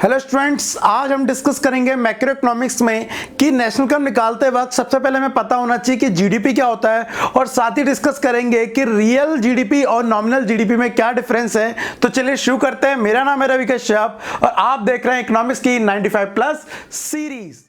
Hello students, आज हम discuss करेंगे मैक्रो इकोनॉमिक्स में कि नेशनल इनकम निकालते वक्त सबसे पहले हमें पता होना चाहिए कि जीडीपी क्या होता है और साथ ही डिस्कस करेंगे कि रियल जीडीपी और नॉमिनल जीडीपी में क्या डिफरेंस है। तो चलिए शुरू करते हैं। मेरा नाम है रवि कश्यप और आप देख रहे हैं इकोनॉमिक्स की 95 प्लस सीरीज।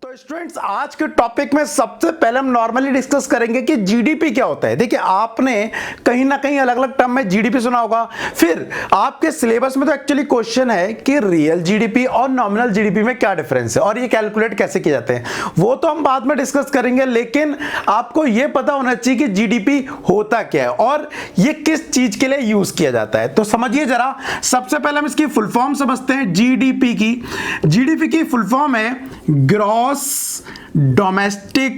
तो स्टूडेंट्स, आज के टॉपिक में सबसे पहले हम नॉर्मली डिस्कस करेंगे कि जीडीपी क्या होता है। देखिए, आपने कहीं ना कहीं अलग अलग टर्म में जीडीपी सुना होगा, फिर आपके सिलेबस में तो एक्चुअली क्वेश्चन है कि रियल जीडीपी और नॉमिनल जीडीपी में क्या डिफरेंस है और ये कैलकुलेट कैसे किए जाते हैं, वो तो हम बाद में डिस्कस करेंगे। लेकिन आपको ये पता होना चाहिए कि जीडीपी होता क्या है और ये किस चीज के लिए यूज किया जाता है। तो समझिए जरा, सबसे पहले हम इसकी फुल फॉर्म समझते हैं जीडीपी की। जीडीपी की फुल फॉर्म है ग्रॉस डोमेस्टिक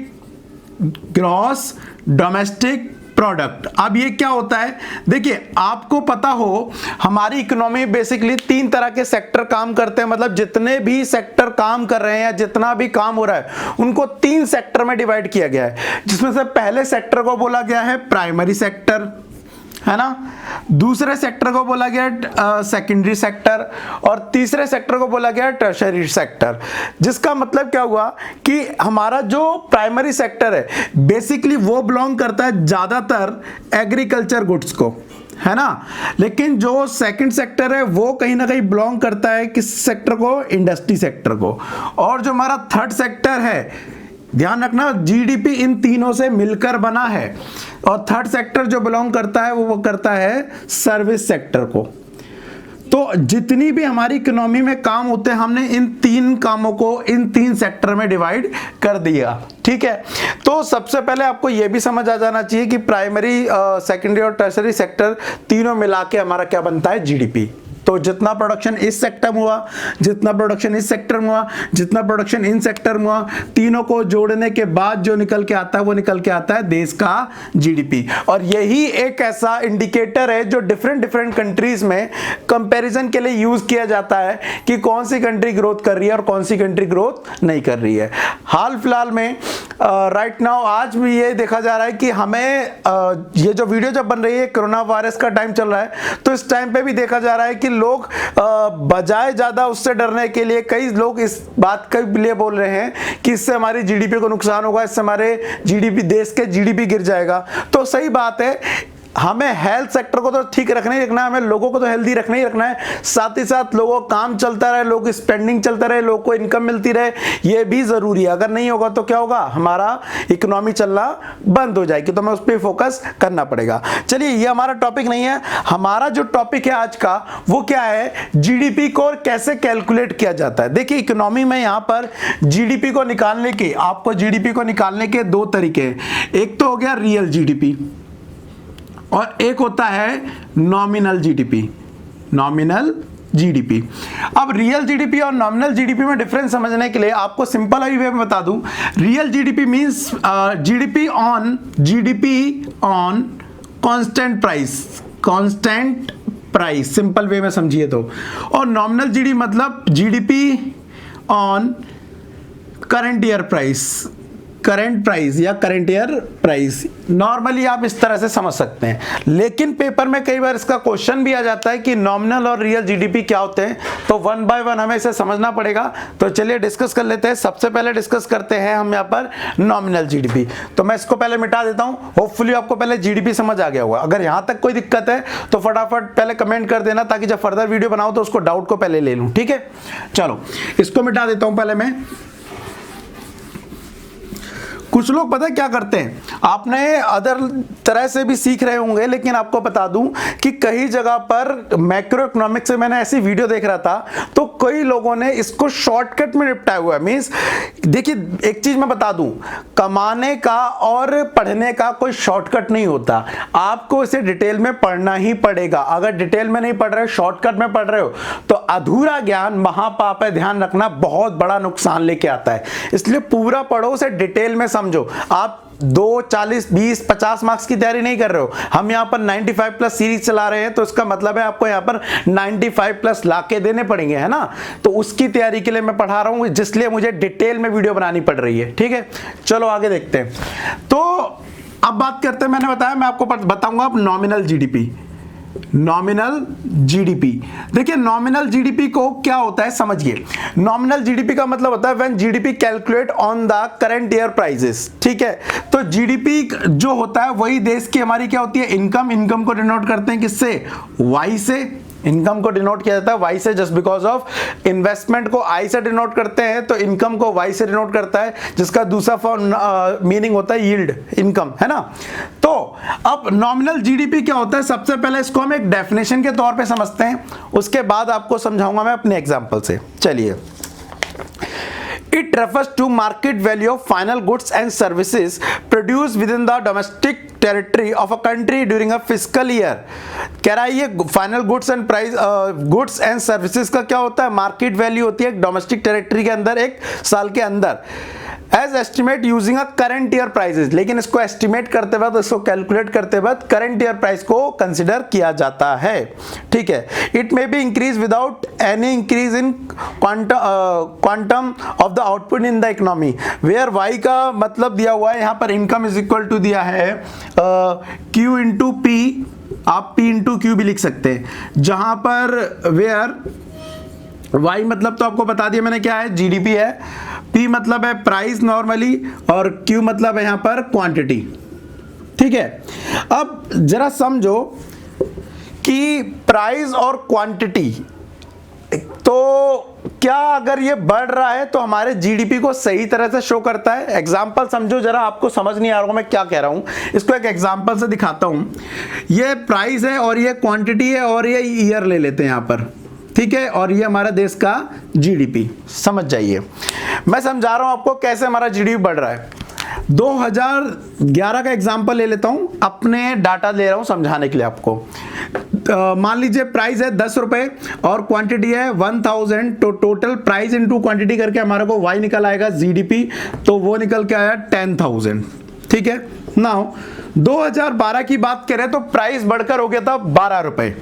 प्रोडक्ट। अब ये क्या होता है? देखिए, आपको पता हो हमारी इकोनॉमी बेसिकली तीन तरह के सेक्टर काम करते हैं, मतलब जितने भी सेक्टर काम कर रहे हैं या जितना भी काम हो रहा है उनको तीन सेक्टर में डिवाइड किया गया है, जिसमें से पहले सेक्टर को बोला गया है प्राइमरी सेक्टर, है ना। दूसरे सेक्टर को बोला गया सेकेंडरी सेक्टर और तीसरे सेक्टर को बोला गया टर्शरी सेक्टर। जिसका मतलब क्या हुआ कि हमारा जो प्राइमरी सेक्टर है बेसिकली वो बिलोंग करता है ज्यादातर एग्रीकल्चर गुड्स को, है ना। लेकिन जो सेकंड सेक्टर है वो कहीं ना कहीं बिलोंग करता है किस सेक्टर को? इंडस्ट्री सेक्टर को। और जो हमारा थर्ड सेक्टर है, ध्यान रखना जीडीपी इन तीनों से मिलकर बना है, और थर्ड सेक्टर जो बिलोंग करता है वो करता है सर्विस सेक्टर को। तो जितनी भी हमारी इकोनॉमी में काम होते हैं हमने इन तीन कामों को इन तीन सेक्टर में डिवाइड कर दिया, ठीक है। तो सबसे पहले आपको यह भी समझ आ जाना चाहिए कि प्राइमरी, सेकेंडरी और टर्शरी सेक्टर तीनों मिला के हमारा क्या बनता है? जीडीपी। तो जितना प्रोडक्शन इस सेक्टर में हुआ, जितना प्रोडक्शन इस सेक्टर में हुआ, जितना प्रोडक्शन इन सेक्टर में हुआ, तीनों को जोड़ने के बाद जो निकल के आता है वो निकल के आता है देश का जीडीपी। और यही एक ऐसा इंडिकेटर है जो डिफरेंट कंट्रीज में कंपैरिजन के लिए यूज किया जाता है कि कौन सी कंट्री ग्रोथ कर रही है और कौन सी कंट्री ग्रोथ नहीं कर रही है। हाल फिलहाल में राइट नाउ आज भी ये देखा जा रहा है कि हमें ये जो वीडियो जब बन रही है, कोरोना वायरस का टाइम चल रहा है, तो इस टाइम पे भी देखा जा रहा है कि लोग बजाय ज्यादा उससे डरने के लिए कई लोग इस बात के लिए बोल रहे हैं कि इससे हमारी जीडीपी को नुकसान होगा, इससे हमारे जीडीपी, देश के जीडीपी गिर जाएगा। तो सही बात है, हमें हेल्थ सेक्टर को तो ठीक रखना ही रखना है, हमें लोगों को तो हेल्दी रखना ही रखना है, साथ ही साथ लोगों का काम चलता रहे, लोग स्पेंडिंग चलता रहे, लोगों को इनकम मिलती रहे, ये भी जरूरी है। अगर नहीं होगा तो क्या होगा? हमारा इकोनॉमी चलना बंद हो जाएगी। तो हमें उस पर फोकस करना पड़ेगा। चलिए, ये हमारा टॉपिक नहीं है। हमारा जो टॉपिक है आज का वो क्या है? जीडीपी को कैसे कैलकुलेट किया जाता है। देखिए, इकोनॉमी में यहां पर जीडीपी को निकालने के, आपको जीडीपी को निकालने के दो तरीके हैं। एक तो हो गया रियल जीडीपी और एक होता है नॉमिनल जीडीपी। Nominal GDP. अब रियल जीडीपी और नॉमिनल जीडीपी में डिफरेंस समझने के लिए आपको सिंपल वे में बता दूं। Real GDP means GDP on constant price, simple way में समझिए तो। और नॉमिनल जीडीपी मतलब GDP on current year price, current price या करंट ईयर प्राइस। नॉर्मली आप इस तरह से समझ सकते हैं, लेकिन पेपर में कई बार इसका क्वेश्चन भी आ जाता है कि नॉमिनल और रियल जीडीपी क्या होते हैं, तो वन बाय वन हमें इसे समझना पड़ेगा। तो चलिए डिस्कस कर लेते हैं। सबसे पहले डिस्कस करते हैं हम यहाँ पर नॉमिनल जीडीपी। तो मैं इसको पहले मिटा देता हूँ, होपफुली आपको पहले जीडीपी समझ आ गया होगा। अगर यहाँ तक कोई दिक्कत है तो फटाफट पहले कमेंट कर देना, ताकि जब फर्दर वीडियो बनाओ तो उसको डाउट को पहले ले लूँ, ठीक है। चलो, इसको मिटा देता हूँ पहले मैं। कुछ लोग पता है क्या करते हैं, आपने अदर तरह से भी सीख रहे होंगे, लेकिन आपको बता दूं कि कई जगह पर मैक्रो इकोनॉमिक्स से मैंने ऐसी वीडियो देख रहा था, तो कई लोगों ने इसको शॉर्टकट में निपटाया हुआ है। मींस देखिए, एक चीज मैं बता दूं, कमाने का और पढ़ने का कोई शॉर्टकट नहीं होता। आपको इसे डिटेल में पढ़ना ही पड़ेगा। अगर डिटेल में नहीं पढ़ रहे हो, शॉर्टकट में पढ़ रहे हो, तो अधूरा ज्ञान महापाप है। ध्यान रखना, बहुत बड़ा नुकसान लेके आता है। इसलिए पूरा पढ़ो, उसे डिटेल में समझो। आप 2 40 20 50 मार्क्स की तैयारी नहीं कर रहे हो, हम यहाँ पर 95 प्लस सीरीज चला रहे हैं, तो इसका मतलब है आपको यहाँ पर 95 प्लस लाके देने पड़ेंगे, है ना। तो उसकी तैयारी के लिए मैं पढ़ा रहा हूँ, जिसलिए मुझे डिटेल में वीडियो बनानी पड़ रही है, ठीक है। चलो आगे देखते हैं। तो अब बात करते हैं, मैंने बताया मैं आपको बताऊंगा अब नॉमिनल जीडीपी। नॉमिनल जीडीपी, देखिए नॉमिनल जीडीपी को क्या होता है समझिए। नॉमिनल जीडीपी का मतलब होता है when GDP calculate on the current year prices, ठीक है। तो जीडीपी जो होता है वही देश की हमारी क्या होती है, इनकम। इनकम को डिनोट करते हैं किससे, वाई से। इनकम को डिनोट किया जाता है वाई से, जस्ट बिकॉज ऑफ इन्वेस्टमेंट को आई से डिनोट करते हैं, तो इनकम को वाई से डिनोट करता है, जिसका दूसरा मीनिंग होता है यील्ड, इनकम, है ना। तो अब नॉमिनल जीडीपी क्या होता है, सबसे पहले इसको हम एक डेफिनेशन के तौर पे समझते हैं, उसके बाद आपको समझाऊंगा मैं अपने एग्जांपल से। चलिए, It refers to market value of final goods and services produced within the domestic territory of a country during a fiscal year। कह रहा है ये final goods and price, goods and services का क्या होता है, मार्केट वैल्यू होती है डोमेस्टिक टेरिटरी के अंदर, एक साल के अंदर, as estimate using a current year prices. लेकिन इसको एस्टिमेट करते वक्त, इसको कैलकुलेट करते वक्त करंट ईयर प्राइस को कंसिडर किया जाता है, ठीक है। It may be increase without any increase in quantum of the output in the economy, where Y का मतलब दिया हुआ है यहाँ पर, इनकम इज इक्वल टू दिया है क्यू इंटू पी, आप पी इंटू क्यू भी लिख सकते हैं, जहां पर वेयर वाई मतलब तो आपको बता दिया मैंने क्या है, जीडीपी है, पी मतलब है प्राइस नॉर्मली, और क्यू मतलब है यहां पर क्वांटिटी, ठीक है। अब जरा समझो कि प्राइस और क्वांटिटी, तो क्या अगर ये बढ़ रहा है तो हमारे जीडीपी को सही तरह से शो करता है। एग्जांपल समझो जरा, आपको समझ नहीं आ रहा मैं क्या कह रहा हूं, इसको एक एग्जांपल से दिखाता हूं। ये प्राइस है और ये क्वांटिटी है और ये ईयर ले लेते हैं यहां पर, ठीक है, और ये हमारा देश का जीडीपी, समझ जाइए। मैं समझा रहा हूं आपको कैसे हमारा जीडीपी बढ़ रहा है। 2011 का एग्जांपल ले लेता हूं, अपने डाटा ले रहा हूं समझाने के लिए आपको। मान लीजिए प्राइस है 10 रुपए और क्वांटिटी है 1000, तो टोटल प्राइस इनटू क्वांटिटी करके हमारे को वाई निकल आएगा जीडीपी, तो वो निकल के आया 10,000, ठीक है। नाउ 2012 की बात करें तो प्राइस बढ़कर हो गया था 12 रुपए,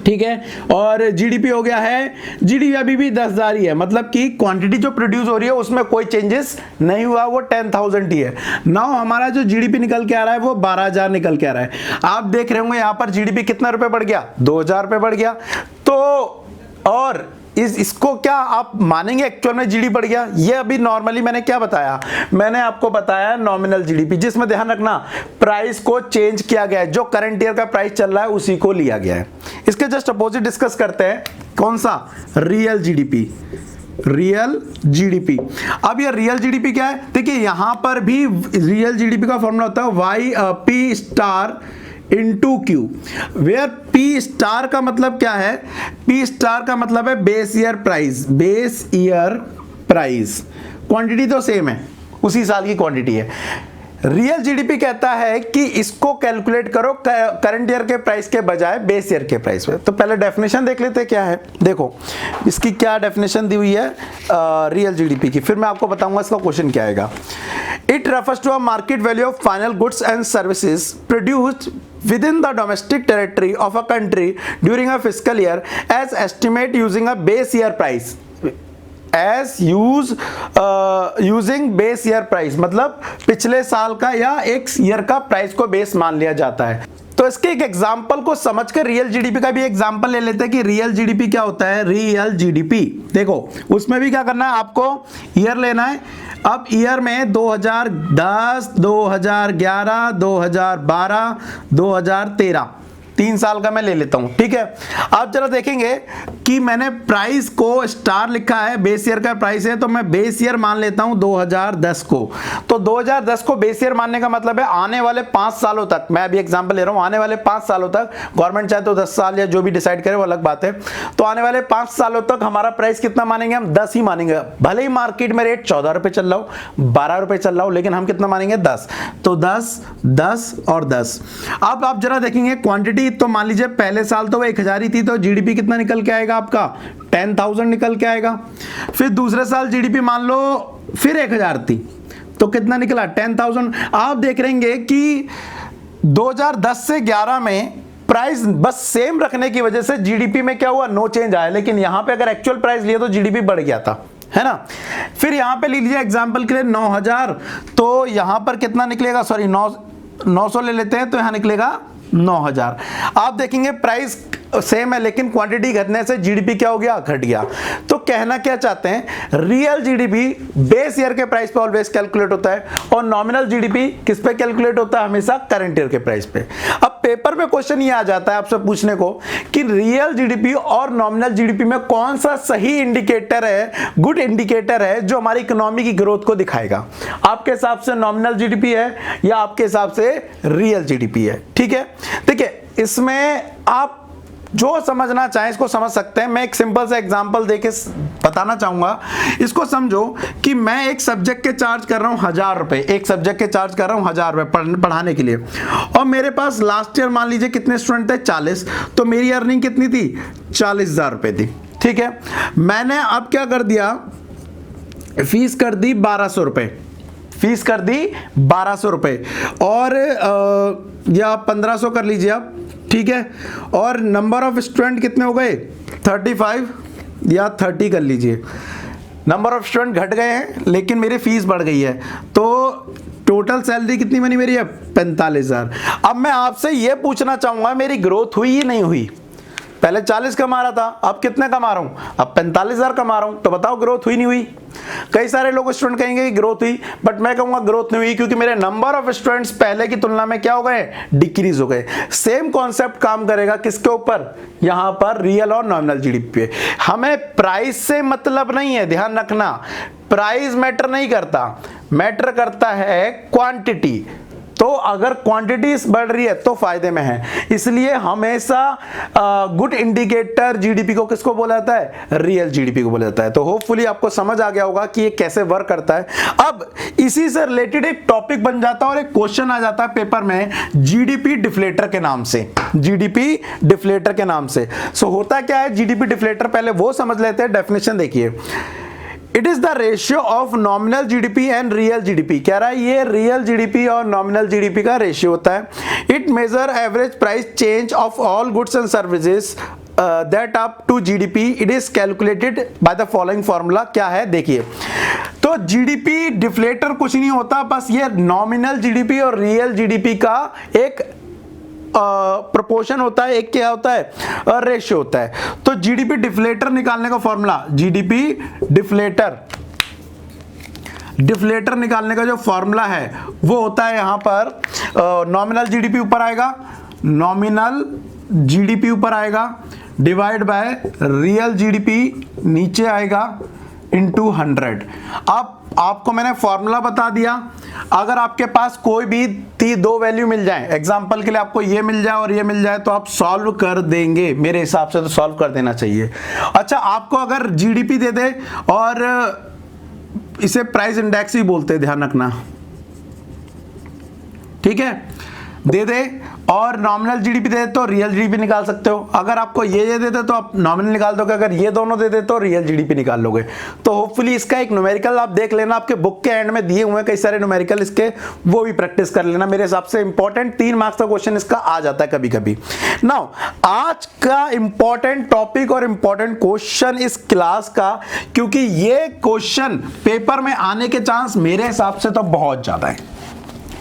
ठीक है, और जीडीपी हो गया है, जीडीपी अभी भी 10,000 ही है, मतलब कि क्वांटिटी जो प्रोड्यूस हो रही है उसमें कोई चेंजेस नहीं हुआ, वो 10,000 ही है। नाउ हमारा जो जीडीपी निकल के आ रहा है वो 12,000 निकल के आ रहा है। आप देख रहे होंगे यहाँ पर जीडीपी कितना रुपए बढ़ गया, 2,000 रुपए बढ़ गया। तो और इसको क्या आप मानेंगे एक्चुअल में जीडीपी बढ़ गया? ये अभी नॉर्मली मैंने क्या बताया, मैंने आपको बताया नॉमिनल जीडीपी, जिसमें ध्यान रखना प्राइस को चेंज किया गया है, जो करंट ईयर का प्राइस चल रहा है उसी को लिया गया है। इसके जस्ट अपोजिट डिस्कस करते हैं, कौन सा, रियल जीडीपी। रियल जीडीपी, अब ये रियल जीडीपी क्या है, देखिए यहां पर भी रियल जीडीपी का फॉर्मूला होता है Y P star into Q, where P star का मतलब क्या है, पी स्टार का मतलब है base year price, base year price, quantity तो सेम है, उसी साल की क्वांटिटी है। रियल जीडीपी कहता है कि इसको कैलकुलेट करो करंट ईयर के प्राइस के बजाय बेस ईयर के प्राइस पे। तो पहले डेफिनेशन देख लेते हैं क्या है, देखो इसकी क्या डेफिनेशन दी हुई है रियल जीडीपी की, फिर मैं आपको बताऊंगा इसका क्वेश्चन क्या आएगा। It refers to a market value of final goods and services produced within the domestic territory of a country during a fiscal year as estimate using a base year price, as using base year price, मतलब पिछले साल का या एक year का price को base मान लिया जाता है। तो इसके एक एग्जांपल को समझकर रियल जीडीपी का भी एग्जांपल ले लेते हैं कि रियल जीडीपी क्या होता है। रियल जीडीपी देखो उसमें भी क्या करना है, आपको ईयर लेना है। अब ईयर में 2010, 2011, 2012, 2013, 3 साल का मैं ले लेता हूं, ठीक है। आप जरा देखेंगे कि मैंने प्राइस को स्टार लिखा है, बेस ईयर का प्राइस है, तो मैं बेस ईयर मान लेता हूं 2010 को। तो 2010 को बेस ईयर मानने का मतलब है आने वाले 5 सालों तक, मैं अभी एग्जांपल ले रहा हूं, आने वाले 5 सालों तक, गवर्नमेंट चाहे तो 10 साल या जो भी डिसाइड करे वो अलग बात है। तो आने वाले 5 सालों तक हमारा प्राइस कितना मानेंगे, हम 10 ही मानेंगे। भले ही मार्केट में रेट 14 रुपए चल रहा हो, 12 रुपए चल रहा हो, लेकिन हम कितना मानेंगे, 10। तो 10, 10 और 10। अब आप जरा देखेंगे क्वांटिटी, तो मान लीजिए पहले साल तो वो 1000 ही थी, तो जीडीपी कितना निकल के आएगा आपका, 10,000 निकल के आएगा। फिर दूसरे साल जीडीपी मान लो फिर 1000 थी, तो कितना निकला 10,000। आप देख रहेंगे कि 2010 से 11 में प्राइस बस सेम रखने की वजह से जीडीपी में क्या हुआ, नो चेंज आया, लेकिन यहां पे अगर एक्चुअल प्राइस लिया तो जीडीपी बढ़ गया था, है ना। फिर यहां पे ले लीजिए एग्जांपल के लिए 9,000, तो यहां पर कितना निकलेगा, सॉरी 900 ले लेते हैं, तो यहां निकलेगा 9,000। आप देखेंगे प्राइस सेम है लेकिन क्वांटिटी घटने से जीडीपी क्या हो गया, घट गया। तो कहना क्या चाहते हैं, रियल जीडीपी बेस ईयर के प्राइस पे ऑलवेज कैलकुलेट होता है और नॉमिनल जीडीपी किस पे कैलकुलेट होता है, हमेशा करंट ईयर के प्राइस पे। अब पेपर में क्वेश्चन ये आ जाता है आपसे पूछने को कि रियल जीडीपी और नॉमिनल जीडीपी में कौन सा सही इंडिकेटर है, गुड इंडिकेटर है जो हमारी इकोनॉमी की ग्रोथ को दिखाएगा। आपके हिसाब से नॉमिनल जीडीपी है या आपके हिसाब से रियल जीडीपी है, ठीक है। देखिए इसमें आप जो समझना चाहें इसको समझ सकते हैं। मैं एक सिंपल सा एग्जांपल देके बताना चाहूंगा। इसको समझो कि मैं एक सब्जेक्ट के चार्ज कर रहा हूं 1,000 रुपए, एक सब्जेक्ट के चार्ज कर रहा हूं 1,000 रुपए पढ़ाने के लिए, और मेरे पास लास्ट ईयर मान लीजिए कितने स्टूडेंट थे, 40, तो मेरी अर्निंग कितनी थी, 40,000 रुपए थी, ठीक है। मैंने अब क्या कर दिया, फीस कर दी 1,200 रुपए, फीस कर दी 1,200 रुपए, और या 1,500 कर लीजिए आप, ठीक है। और नंबर ऑफ स्टूडेंट कितने हो गए, 35 या 30 कर लीजिए। नंबर ऑफ स्टूडेंट घट गए हैं लेकिन मेरी फीस बढ़ गई है, तो टोटल सैलरी कितनी बनी मेरी अब, 45,000। अब मैं आपसे यह पूछना चाहूंगा मेरी ग्रोथ हुई या नहीं हुई। पहले 40 कमा रहा था, अब कितने कमा रहा हूं, अब 45,000 कमा रहा हूं, तो बताओ ग्रोथ हुई नहीं हुई। कई सारे लोग स्टूडेंट कहेंगे कि ग्रोथ हुई, बट मैं कहूंगा ग्रोथ नहीं हुई, क्योंकि मेरे नंबर ऑफ स्टूडेंट्स पहले की तुलना में क्या हो गए, डिक्रीज हो गए। सेम कॉन्सेप्ट काम करेगा किसके ऊपर, यहां पर रियल और नॉमिनल जीडीपी पे। हमें प्राइस से मतलब नहीं है, ध्यान रखना, प्राइस मैटर नहीं करता, मैटर करता है क्वांटिटी। तो अगर क्वांटिटी बढ़ रही है तो फायदे में है, इसलिए हमेशा गुड इंडिकेटर जीडीपी को किसको बोला जाता है, रियल जीडीपी को बोला जाता है। तो होपफुली आपको समझ आ गया होगा कि ये कैसे वर्क करता है। अब इसी से रिलेटेड एक टॉपिक बन जाता है और एक क्वेश्चन आ जाता है पेपर में, जीडीपी डिफ्लेटर के नाम से, जीडीपी डिफ्लेटर के नाम से। सो होता क्या है जीडीपी डिफ्लेटर, पहले वो समझ लेते हैं। डेफिनेशन देखिए, it is the ratio of nominal GDP and real GDP. कह रहा है ये रियल जीडीपी और नॉमिनल जीडीपी का रेशियो होता है। It measure average price change of all goods and services that up to GDP. It is calculated by the following formula. क्या है देखिए, तो जीडीपी डिफ्लेटर कुछ नहीं होता, बस ये नॉमिनल जीडीपी और रियल जीडीपी का एक प्रोपोर्शन होता है, एक क्या होता है, रेशियो होता है। तो जीडीपी डिफ्लेटर निकालने का फॉर्मूला, जीडीपी डिफ्लेटर निकालने का जो फॉर्मूला है वो होता है यहां पर नॉमिनल जीडीपी ऊपर आएगा, नॉमिनल जीडीपी ऊपर आएगा, डिवाइड बाय रियल जीडीपी नीचे आएगा, इनटू 100। अब आपको मैंने फॉर्मूला बता दिया। अगर आपके पास कोई भी दो वैल्यू मिल जाए, एग्जांपल के लिए आपको ये मिल जाए और ये मिल जाए, तो आप सॉल्व कर देंगे, मेरे हिसाब से तो सॉल्व कर देना चाहिए। अच्छा, आपको अगर जीडीपी दे दे और इसे प्राइस इंडेक्स भी बोलते हैं, ध्यान रखना, ठीक है, दे दे और नॉमिनल जीडीपी दे दे तो रियल जीडीपी निकाल सकते हो। अगर आपको ये दे दे तो आप नॉमिनल निकाल दोगे, अगर ये दोनों दे दे तो रियल जीडीपी निकाल लोगे। तो होपफुली इसका एक न्यूमेरिकल आप देख लेना, आपके बुक के एंड में दिए हुए हैं कई सारे न्यूमेरिकल इसके, वो भी प्रैक्टिस कर लेना। मेरे हिसाब से इंपॉर्टेंट 3 मार्क्स का क्वेश्चन इसका आ जाता है कभी कभी। नाउ आज का इंपॉर्टेंट टॉपिक और इंपॉर्टेंट क्वेश्चन इस क्लास का, क्योंकि ये क्वेश्चन पेपर में आने के चांस मेरे हिसाब से तो बहुत ज्यादा है,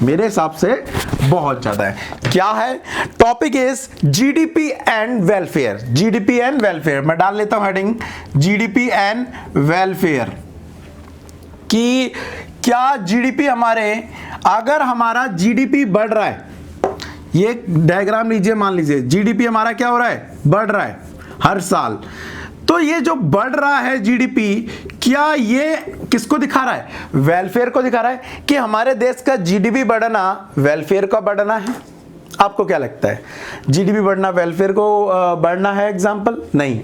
मेरे हिसाब से बहुत ज्यादा है। क्या है topic is GDP and welfare. GDP and welfare मैं डाल लेता हूं हेडिंग, जीडीपी एंड वेलफेयर। कि क्या जीडीपी हमारे, अगर हमारा जीडीपी बढ़ रहा है, ये डायग्राम लीजिए, मान लीजिए जीडीपी हमारा क्या हो रहा है, बढ़ रहा है हर साल। तो ये जो बढ़ रहा है जीडीपी, क्या ये किसको दिखा रहा है, वेलफेयर को दिखा रहा है, कि हमारे देश का जीडीपी बढ़ना वेलफेयर का बढ़ना है। आपको क्या लगता है, जीडीपी बढ़ना वेलफेयर को बढ़ना है? एग्जांपल नहीं।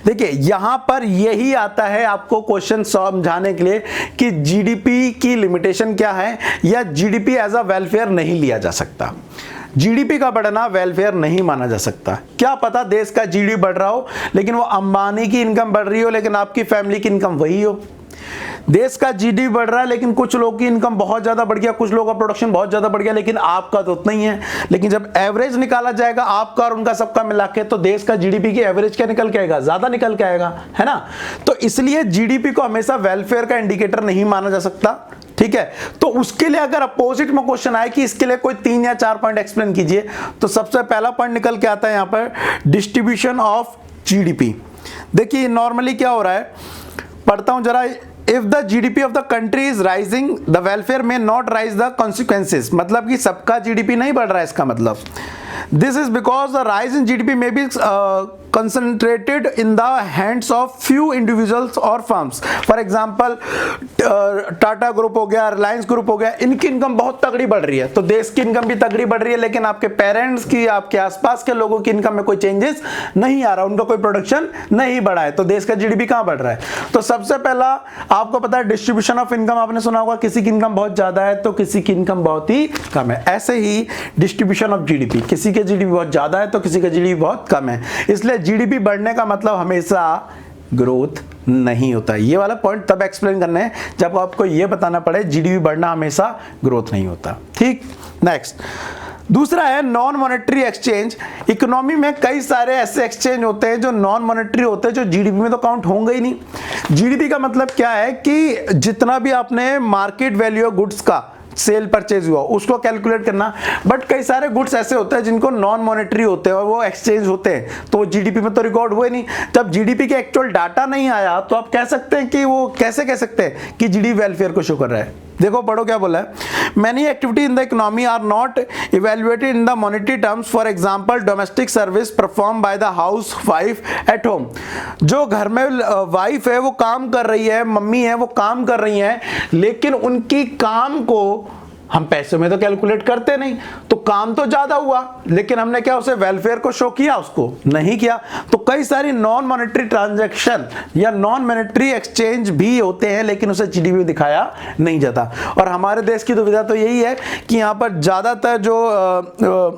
देखिए यहां पर यही आता है आपको क्वेश्चन समझाने के लिए कि जीडीपी की लिमिटेशन क्या है, या जीडीपी एज अ वेलफेयर नहीं लिया जा सकता। जीडीपी का बढ़ना वेलफेयर नहीं माना जा सकता। क्या पता देश का जीडीपी बढ़ रहा हो लेकिन वो अंबानी की इनकम बढ़ रही हो, लेकिन आपकी फैमिली की इनकम वही हो। देश का जीडीपी बढ़ रहा है लेकिन कुछ लोगों की इनकम बहुत ज्यादा बढ़ गया, कुछ लोगों का प्रोडक्शन बहुत ज्यादा बढ़ गया, लेकिन आपका तो उतना ही है। लेकिन जब एवरेज निकाला जाएगा आपका और उनका सबका मिला के, तो देश का जीडीपी की एवरेज क्या निकल के आएगा, ज्यादा निकल के आएगा, है ना। तो इसलिए जीडीपी को हमेशा वेलफेयर का इंडिकेटर नहीं माना जा सकता, ठीक है। तो उसके लिए अगर अपोजिट में क्वेश्चन आए कि इसके लिए कोई 3 या 4 पॉइंट एक्सप्लेन कीजिए, तो सबसे पहला पॉइंट निकल के आता है यहां पर डिस्ट्रीब्यूशन ऑफ जीडीपी। देखिए नॉर्मली क्या हो रहा है, पढ़ता हूं जरा। If the GDP of the country is rising the welfare में नॉट राइज द कॉन्सिक्वेंसेज, मतलब कि सबका जीडीपी नहीं बढ़ रहा है इसका मतलब। This is because the rise in GDP में B concentrated in the hands of few individuals or firms. For example, Tata group हो गया, रिलायंस ग्रुप हो गया, इनकी इनकम बहुत तगड़ी बढ़ रही है, तो देश की इनकम भी तगड़ी बढ़ रही है, लेकिन आपके पेरेंट्स की, आपके आसपास के लोगों की इनकम में कोई चेंजेस नहीं आ रहा, उनका कोई प्रोडक्शन नहीं बढ़ा है, तो देश का जीडीपी कहां बढ़ रहा है। तो सबसे पहला आपको पता है डिस्ट्रीब्यूशन ऑफ इनकम, आपने सुना होगा किसी की इनकम बहुत ज्यादा है तो किसी की इनकम बहुत ही कम है। ऐसे ही डिस्ट्रीब्यूशन ऑफ जीडीपी, किसी के जीडीपी बहुत ज्यादा है तो किसी का जीडीपी बहुत कम है। इसलिए जीडीपी बढ़ने का मतलब हमेशा ग्रोथ नहीं होता। ये वाला पॉइंट तब एक्सप्लेन करना है जब आपको ये बताना पड़े जीडीपी बढ़ना हमेशा ग्रोथ नहीं होता, ठीक। नेक्स्ट दूसरा है नॉन मॉनेटरी एक्सचेंज। इकोनॉमी में कई सारे ऐसे एक्सचेंज होते हैं जो नॉन मॉनेटरी होते हैं, जो जीडीपी में तो काउंट होंगे ही नहीं। जीडीपी का मतलब क्या है कि जितना भी आपने मार्केट वैल्यू गुड्स का सेल परचेज हुआ उसको कैलकुलेट करना, बट कई सारे गुड्स ऐसे होते हैं जिनको नॉन मॉनेटरी होते हैं और वो एक्सचेंज होते हैं, तो वो जीडीपी में तो रिकॉर्ड हुए नहीं। जब जीडीपी के एक्चुअल डाटा नहीं आया तो आप कह सकते हैं कि वो कैसे कह सकते हैं कि जीडीपी वेलफेयर को शो कर रहा है। देखो पढ़ो क्या बोला है, many activity in the economy are not evaluated in the monetary terms, for example domestic service perform by the housewife at home. जो घर में वाइफ है वो काम कर रही है, मम्मी है वो काम कर रही है, लेकिन उनकी काम को हम पैसों में तो कैलकुलेट करते नहीं, तो काम तो ज्यादा हुआ लेकिन हमने क्या उसे वेलफेयर को शो किया, उसको नहीं किया। तो कई सारी नॉन मॉनेटरी ट्रांजैक्शन या नॉन मॉनेटरी एक्सचेंज भी होते हैं लेकिन उसे जीडीपी में दिखाया नहीं जाता। और हमारे देश की दुविधा तो यही है कि यहाँ पर ज्यादातर जो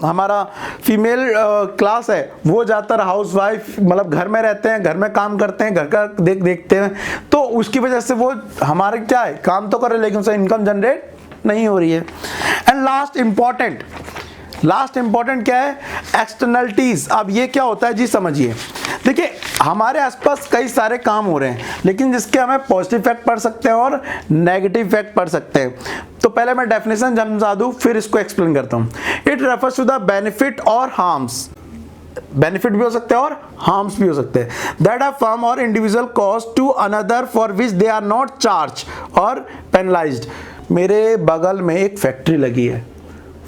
हमारा फीमेल क्लास है वो ज्यादातर हाउस वाइफ, मतलब घर में रहते हैं, घर में काम करते हैं, घर का देखते हैं, तो उसकी वजह से वो हमारे क्या है काम तो कर रहे लेकिन उसे इनकम जनरेट नहीं हो रही है। एंड लास्ट इंपॉर्टेंट क्या है, एक्सटर्नलिटीज। अब ये क्या होता है जी समझिए, देखिए हमारे आसपास कई सारे काम हो रहे हैं लेकिन जिसके हमें पॉजिटिव इफेक्ट पड़ सकते हैं और नेगेटिव इफेक्ट पड़ सकते हैं। तो पहले मैं डेफिनेशन समझा दूं फिर इसको एक्सप्लेन करता हूं। It refers to the benefit और हार्म्स, बेनिफिट भी हो सकते हैं और हार्म्स भी हो सकते हैं, दैट अ फर्म और individual cost to another for which they are not charge और पेनलाइज्ड। मेरे बगल में एक फैक्ट्री लगी है,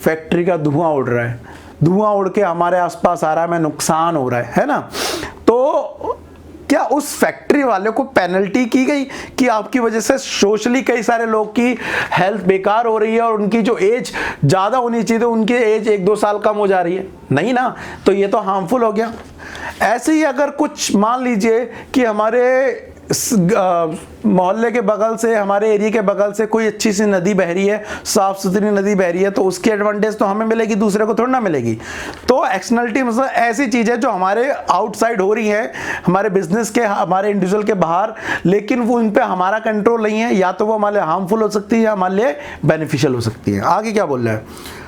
फैक्ट्री का धुआं उड़ रहा है, धुआं उड़ के हमारे आसपास आ रहा है, हमें नुकसान हो रहा है ना। तो क्या उस फैक्ट्री वाले को पेनल्टी की गई कि आपकी वजह से सोशली कई सारे लोग की हेल्थ बेकार हो रही है और उनकी जो एज ज्यादा होनी चाहिए तो उनकी एज 1-2 साल कम हो जा रही है? नहीं ना, तो ये तो हार्मफुल हो गया। ऐसे ही अगर कुछ मान लीजिए कि हमारे मोहल्ले के बगल से, हमारे एरिया के बगल से कोई अच्छी सी नदी बह रही है, साफ सुथरी नदी बह रही है, तो उसकी एडवांटेज तो हमें मिलेगी, दूसरे को थोड़ी ना मिलेगी। तो एक्सटर्नलिटी मतलब ऐसी चीज है जो हमारे आउटसाइड हो रही है, हमारे बिजनेस के, हमारे इंडिविजुअल के बाहर, लेकिन वो उन पे हमारा कंट्रोल नहीं है, या तो वो हमारे लिए हार्मफुल हो सकती है या हमारे लिए बेनिफिशियल हो सकती है। आगे क्या बोल रहा है,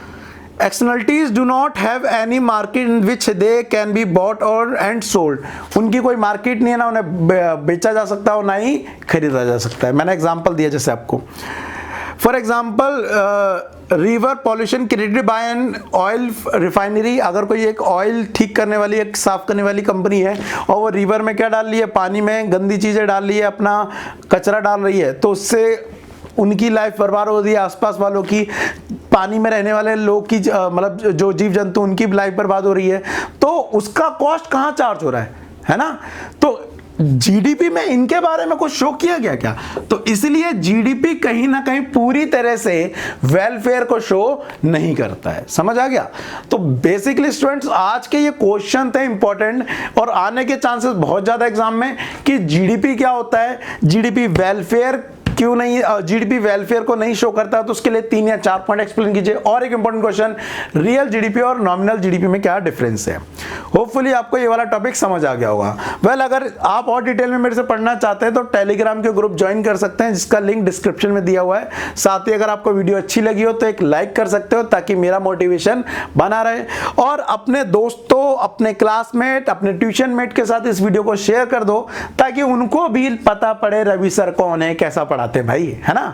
externalities do not have any market in which they can be bought और एंड सोल्ड। उनकी कोई मार्केट नहीं है, ना उन्हें बेचा जा सकता है और ना ही खरीदा जा सकता है। मैंने एग्जांपल दिया जैसे आपको, for example river pollution created by an oil refinery. अगर कोई एक ऑयल ठीक करने वाली, एक साफ करने वाली कंपनी है और वो रिवर में क्या डाल रही है, पानी में गंदी चीजें डाल रही है, अपना कचरा डाल रही है, तो उससे उनकी लाइफ बर्बाद हो रही है, आसपास वालों की, पानी में रहने वाले लोग की, मतलब जो जीव जंतु उनकी लाइफ बर्बाद हो रही है, तो उसका कॉस्ट कहां चार्ज हो रहा है ना। तो जीडीपी में इनके बारे में कुछ शो किया गया क्या? तो इसलिए जीडीपी कहीं ना कहीं पूरी तरह से वेलफेयर को शो नहीं करता है। समझ आ गया? तो बेसिकली स्टूडेंट्स आज के ये क्वेश्चन थे इंपॉर्टेंट, और आने के चांसेस बहुत ज्यादा एग्जाम में कि जीडीपी क्या होता है, जीडीपी वेलफेयर क्यों नहीं जीडीपी वेलफेयर को नहीं शो करता, तो उसके लिए 3 या 4 पॉइंट एक्सप्लेन कीजिए। और एक इंपॉर्टेंट क्वेश्चन, रियल जीडीपी और नॉमिनल जीडीपी में क्या डिफरेंस है। होपफुली आपको ये वाला टॉपिक समझ आ गया होगा। वेल, अगर आप और डिटेल में मेरे से पढ़ना चाहते हैं तो टेलीग्राम के ग्रुप ज्वाइन कर सकते हैं, जिसका लिंक डिस्क्रिप्शन में दिया हुआ है। साथ ही अगर आपको वीडियो अच्छी लगी हो तो एक लाइक कर सकते हो, ताकि मेरा मोटिवेशन बना रहे। और अपने दोस्तों, अपने क्लासमेट, अपने ट्यूशन मेट के साथ इस वीडियो को शेयर कर दो, ताकि उनको भी पता पड़े रवि सर कौन है, कैसा पढ़ाते हैं भाई, है ना।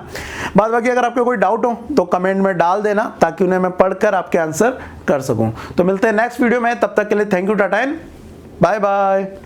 बाद बाकी अगर आपको कोई डाउट हो तो कमेंट में डाल देना, ताकि उन्हें मैं पढ़कर आपके आंसर कर सकूं। तो मिलते हैं नेक्स्ट वीडियो में, तब तक के लिए thank you, tata and bye bye.